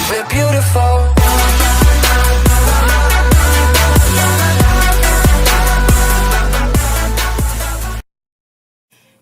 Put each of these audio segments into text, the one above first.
We're beautiful.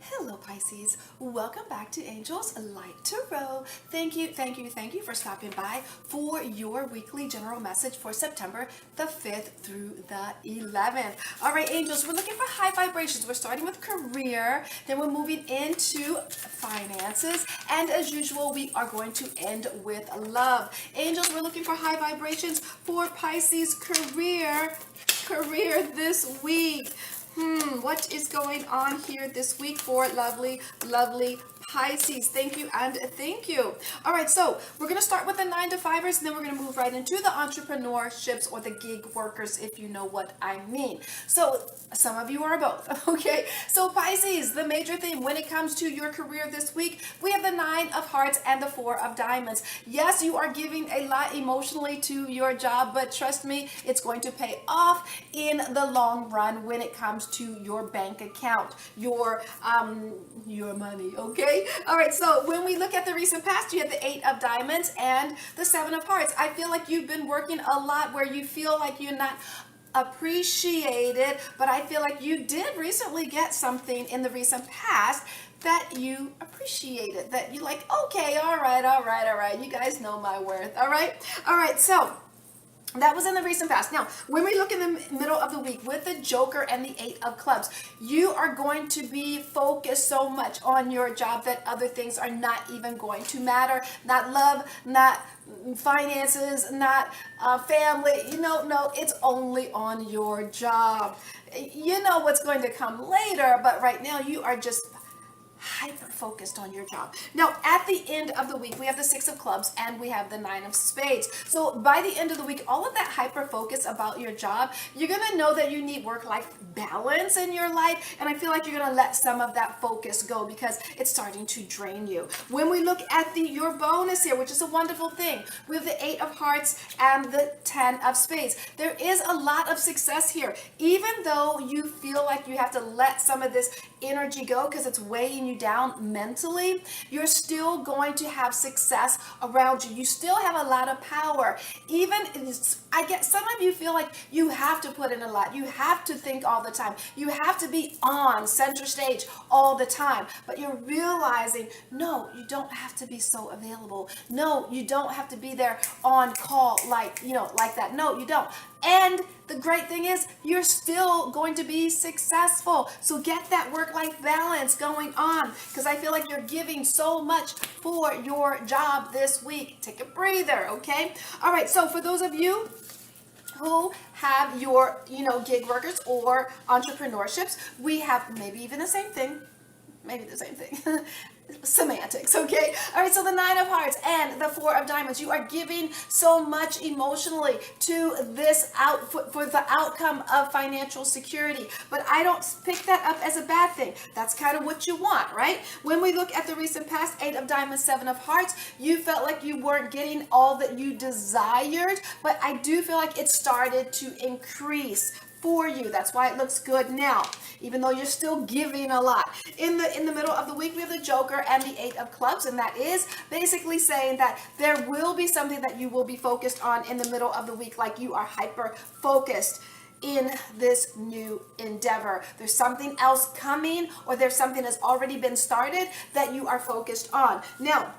Hello Pisces, welcome back to Angel's Light Tarot. Thank you for stopping by for your weekly general message for September the 5th through the 11th. Alright angels, we're looking for high vibrations. We're starting with career, then we're moving into finances, and as usual we are going to end with love. Angels, we're looking for high vibrations for Pisces career this week. What is going on here this week for lovely Pisces? Thank you and thank you. All right, so we're going to start with the 9-to-5ers, and then we're going to move right into the entrepreneurships or the gig workers, if you know what I mean. So some of you are both, okay? So Pisces, the major theme when it comes to your career this week, we have the 9 of Hearts and the 4 of Diamonds. Yes, you are giving a lot emotionally to your job, but trust me, it's going to pay off in the long run when it comes to your bank account, your money, okay? All right, so when we look at the recent past, you have the 8 of Diamonds and the 7 of Hearts. I feel like you've been working a lot where you feel like you're not appreciated, but I feel like you did recently get something in the recent past that you appreciated, that you like, okay, all right, you guys know my worth. All right, so that was in the recent past. Now, when we look in the middle of the week with the Joker and the 8 of Clubs, you are going to be focused so much on your job that other things are not even going to matter. Not love, not finances, not family. No, it's only on your job. You know what's going to come later, but right now you are just hyper focused on your job. Now at the end of the week we have the 6 of Clubs and we have the 9 of Spades. So by the end of the week, all of that hyper focus about your job, you're gonna know that you need work-life balance in your life, and I feel like you're gonna let some of that focus go because it's starting to drain you. When we look at your bonus here, which is a wonderful thing, we have the 8 of Hearts and the 10 of Spades. There is a lot of success here, even though you feel like you have to let some of this energy go because it's weighing you down mentally. You're still going to have success around you. You still have a lot of power. I get some of you feel like you have to put in a lot. You have to think all the time. You have to be on center stage all the time. But you're realizing, no, you don't have to be so available. No, you don't have to be there on call like that. No, you don't. And the great thing is you're still going to be successful. So get that work-life balance going on, because I feel like you're giving so much for your job this week. Take a breather, okay? All right, so for those of you who have your, gig workers or entrepreneurships, we have maybe even the same thing. Semantics, okay? All right, so the 9 of Hearts and the 4 of Diamonds, you are giving so much emotionally to this for the outcome of financial security, but I don't pick that up as a bad thing. That's kind of what you want, right? When we look at the recent past, 8 of Diamonds, 7 of Hearts, you felt like you weren't getting all that you desired, but I do feel like it started to increase for you. That's why it looks good now, even though you're still giving a lot. In the middle of the week, we have the Joker and the 8 of Clubs, and that is basically saying that there will be something that you will be focused on in the middle of the week, like you are hyper focused in this new endeavor. There's something else coming, or there's something that's already been started that you are focused on. Now,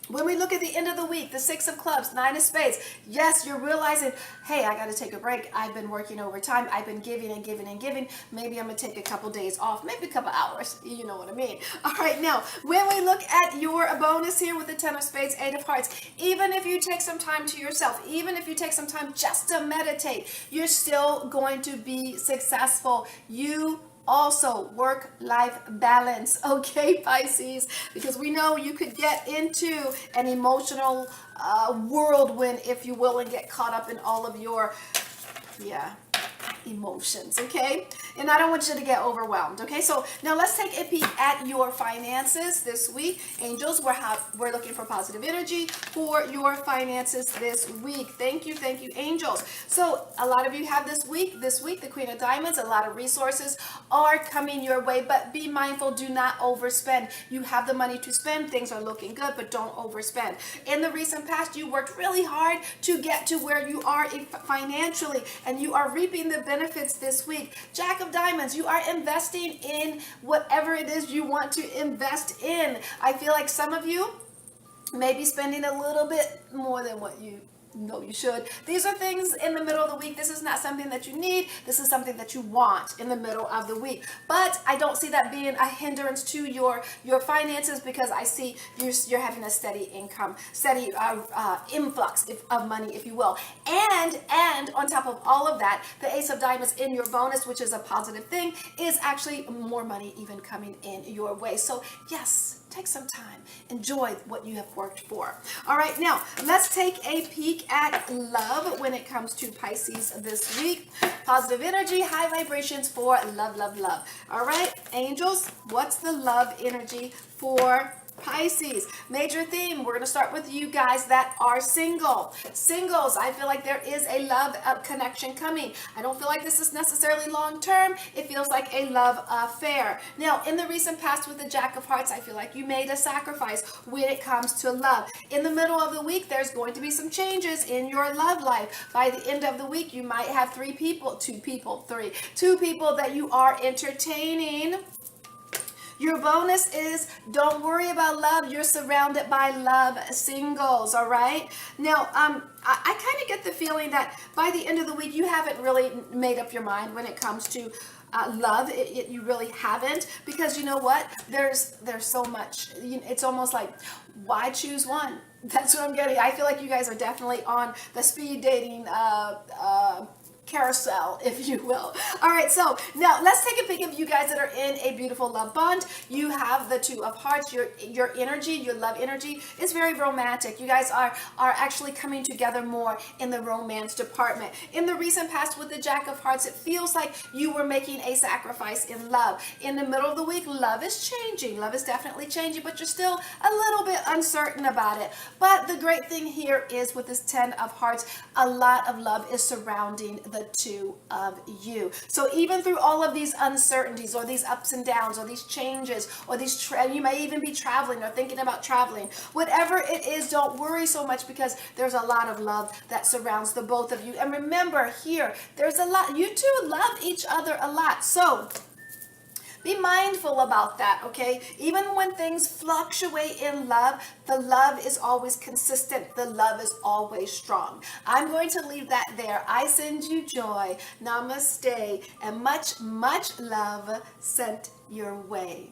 when we look at the end of the week, the 6 of Clubs, 9 of Spades, yes, you're realizing, hey, I got to take a break. I've been working overtime. I've been giving and giving and giving. Maybe I'm going to take a couple days off, maybe a couple hours. You know what I mean? All right, now, when we look at your bonus here with the 10 of Spades, 8 of Hearts, even if you take some time to yourself, even if you take some time just to meditate, you're still going to be successful. You also work-life balance, okay, Pisces, because we know you could get into an emotional whirlwind, if you will, and get caught up in all of your emotions, okay? And I don't want you to get overwhelmed, okay? So now let's take a peek at your finances this week. Angels, we're looking for positive energy for your finances this week. Thank you, angels. So a lot of you have this week, the Queen of Diamonds, a lot of resources are coming your way, but be mindful, do not overspend. You have the money to spend, things are looking good, but don't overspend. In the recent past, you worked really hard to get to where you are financially, and you are reaping the benefits this week. Jack of Diamonds, you are investing in whatever it is you want to invest in. I feel like some of you may be spending a little bit more than what you know you should. These are things in the middle of the week. This is not something that you need. This is something that you want in the middle of the week. But I don't see that being a hindrance to your finances, because I see you're having a steady income, steady influx of money, if you will. And on top of all of that, the Ace of Diamonds in your bonus, which is a positive thing, is actually more money even coming in your way. So yes, take some time. Enjoy what you have worked for. All right, now let's take a peek at love when it comes to Pisces this week. Positive energy, high vibrations for love, love, love. All right, angels, what's the love energy for Pisces? Major theme, we're going to start with you guys that are single. Singles, I feel like there is a love connection coming. I don't feel like this is necessarily long term. It feels like a love affair. Now, in the recent past with the Jack of Hearts, I feel like you made a sacrifice when it comes to love. In the middle of the week, there's going to be some changes in your love life. By the end of the week, you might have two people that you are entertaining. Your bonus is don't worry about love. You're surrounded by love, singles, all right? Now, I kind of get the feeling that by the end of the week, you haven't really made up your mind when it comes to love. You really haven't, because you know what? There's so much. It's almost like, why choose one? That's what I'm getting. I feel like you guys are definitely on the speed dating carousel, if you will. All right, so now let's take a peek of you guys that are in a beautiful love bond. You have the Two of Hearts. Your energy, your love energy is very romantic. You guys are actually coming together more in the romance department. In the recent past with the Jack of Hearts, it feels like you were making a sacrifice in love. In the middle of the week, love is changing. Love is definitely changing, but you're still a little bit uncertain about it. But the great thing here is with this Ten of Hearts, a lot of love is surrounding the two of you. So even through all of these uncertainties or these ups and downs or these changes or these you may even be traveling or thinking about traveling, whatever it is, don't worry so much, because there's a lot of love that surrounds the both of you. And remember here, there's a lot, you two love each other a lot. So be mindful about that, okay? Even when things fluctuate in love, the love is always consistent. The love is always strong. I'm going to leave that there. I send you joy, namaste, and much, much love sent your way.